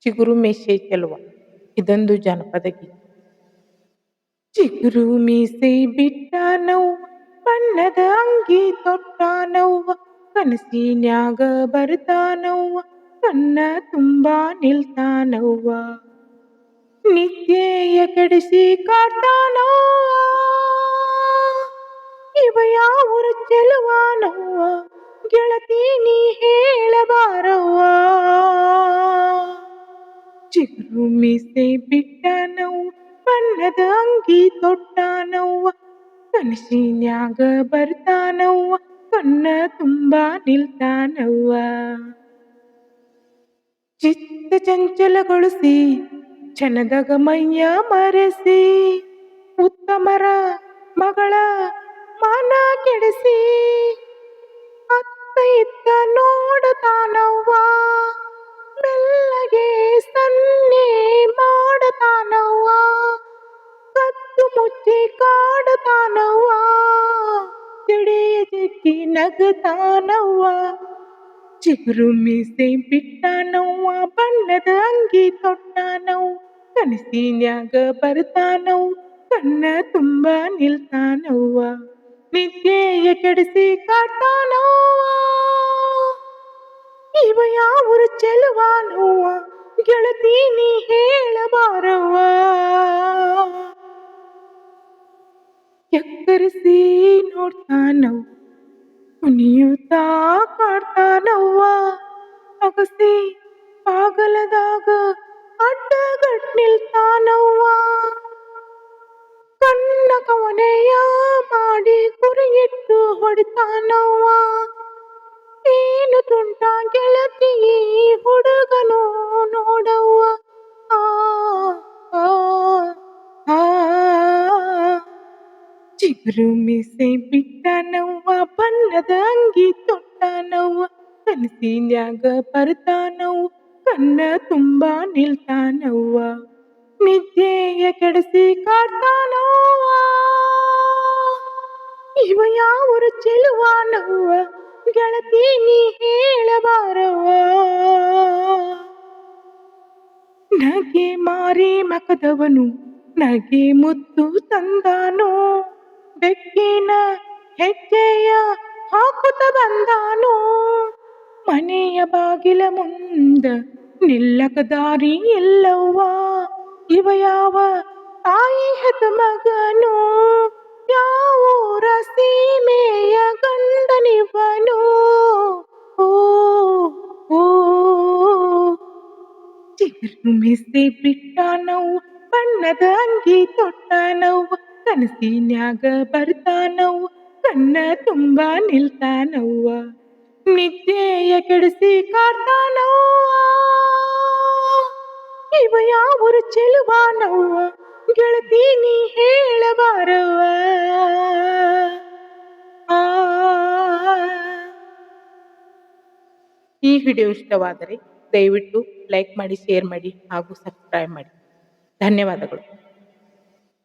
ಚಿಗುರು ಮೀಸೆ ಚೆಲುವ ಇದೊಂದು ಜಾನಪದ ಗೀತೆ. ಚಿಗುರು ಮೀಸೆ ಬಿಟ್ಟಾನವ್ವ, ಬಣ್ಣದ ಅಂಗಿ ತೊಟ್ಟಾನವ್ವ, ಕನಸಿನ್ಯಾಗ ಬರ್ತಾನವ್ವ, ಕಣ್ಣ ತುಂಬಾ ನಿಲ್ತಾನವ್ವ. ನಿದ್ದೆಯ ಕೆಡಿಸಿ ಕಾಡ್ತಾನವ್ವ, ಇವ ಯಾವೂರ ಚೆಲುವಾನವ್ವ, ಗೆಳತಿ ನೀ ಹೇಳಬಾರವ್ವ. ಚಿಗುರು ಮೀಸೆ ಬಿಟ್ಟಾನವ್ವ, ಬಣ್ಣದ ಅಂಗಿ ತೊಟ್ಟಾನವ್ವ, ಕನಸಿನ್ಯಾಗ ಬರ್ತಾನವ್ವ, ಕಣ್ಣ ತುಂಬಾ ನಿಲ್ತಾನವ್ವ. ಚಿತ್ತ ಚಂಚಲಗೊಳಿಸಿ ಕ್ಷಣದಾಗ ಮೈಯ ಮರೆಸಿ, ಉತ್ತಮರ ಮಗಳ ಮನ ಕೆಡಿಸಿ, ಅತ್ತ ಇತ್ತ ನೋಡತಾನವ್ವ, ಮೆಲ್ಲಗೆ ಸನ್ನೆ ಮಾಡತಾನವ್ವ, ಕದ್ದು ಮುಚ್ಚಿ ಕಾಡತಾನವ್ವ, ತಿಡೆಯ ಜಗ್ಗಿ ನಗತಾನವ್ವ. ಚಿಗುರು ಮೀಸೆ ಬಿಟ್ಟಾನವ್ವ, ಬಣ್ಣದ ಅಂಗಿ ತೊಟ್ಟಾನವ್ವ, ಕನಸಿನ್ಯಾಗ ಬರ್ತಾನವ್ವ, ಕಣ್ಣ ತುಂಬಾ ನಿಲ್ತಾನವ್ವ. ನಿದ್ದೆಯ ಕೆಡಿಸಿ ಕಾಡ್ತಾನವ್ವ, ಇವ ಯಾವೂರ ಚೆಲುವಾನವ್ವ, ಗೆಳತಿ ನೀ ಹೇಳಬಾರವ್ವ. ಎಕ್ಕರಿಸಿ ನೋಡ್ತಾನವ್ವ, ಕುಣಿಯುತ್ತಾ ಕಾಡ್ತಾನವ್ವ, ಅಗಸಿ ಬಾಗಲದಾಗ ಅಡ್ಡಗಟ್ ನಿಲ್ತಾನವ್ವ, ಕಣ್ಣ ಕವನೆಯ ಮಾಡಿ ಗುರಿಯಿಟ್ಟು ಹೊಡಿತಾನವ್ವ. ಏನು ತುಂಟ ಗೆಳತಿ ಈ ಹುಡುಗನು ನೋಡವ್ವ, ಆ ಆ ಆ. ಚಿಗುರು ಮೀಸೆ ಬಿಟ್ಟಾನವ್ವ, ಬಣ್ಣದ ಅಂಗಿ ತೊಟ್ಟಾನವ್ವ, ಕನಸಿನ್ಯಾಗ ಬರ್ತಾನವ್ವ, ಕಣ್ಣ ತುಂಬಾ ನಿಲ್ತಾನವ್ವ. ನಿದ್ದೆಯ ಕೆಡಿಸಿ ಕಾಡ್ತಾನವ್ವ, ಇವ ಯಾವೂರ ಚೆಲುವಾನವ್ವ, ಗೆಳತಿ ನೀ ಹೇಳಬಾರವ್ವ. ನಗೆ ಮಾರಿ ಮಕದವನು ನಗೆ ಮುತ್ತು ತಂದಾನು, ಬೆಕ್ಕಿನ ಹೆಜ್ಜೆಯ ಹಾಕುತ್ತ ಬಂದಾನು, ಮನೆಯ ಬಾಗಿಲ ಮುಂದ ನಿಲ್ಲಕ ದಾರಿ ಇಲ್ಲವ್ವ, ಇವ ಯಾವ ತಾಯಿ ಹೆತ್ತ ಮಗನು, ಯಾವೂರ ಸೀಮೆಯ ಗಂಡನಿವನು. ಓ ಓ. ಚಿಗುರು ಮೀಸೆ ಬಿಟ್ಟಾನವ್ವ, ಬಣ್ಣದ ಅಂಗಿ ತೊಟ್ಟಾನವ್ವ, ಕನಸಿನ್ಯಾಗ ಬರ್ತಾನವ್ವ, ಕಣ್ಣ ತುಂಬಾ ನಿಲ್ತಾನವ್ವ. ನಿದ್ದೆಯ ಕೆಡಿಸಿ ಕಾಡ್ತಾನವ್ವ, ಇವ ಯಾವೂರ ಚೆಲುವಾನವ್ವ, ಗೆಳತಿ ನೀ ಹೇಳಬಾರವ್ವ. ಈ ವಿಡಿಯೋ ಇಷ್ಟವಾದರೆ ದಯವಿಟ್ಟು ಲೈಕ್ ಮಾಡಿ, ಶೇರ್ ಮಾಡಿ ಹಾಗೂ ಸಬ್ಸ್ಕ್ರೈಬ್ ಮಾಡಿ. ಧನ್ಯವಾದಗಳು.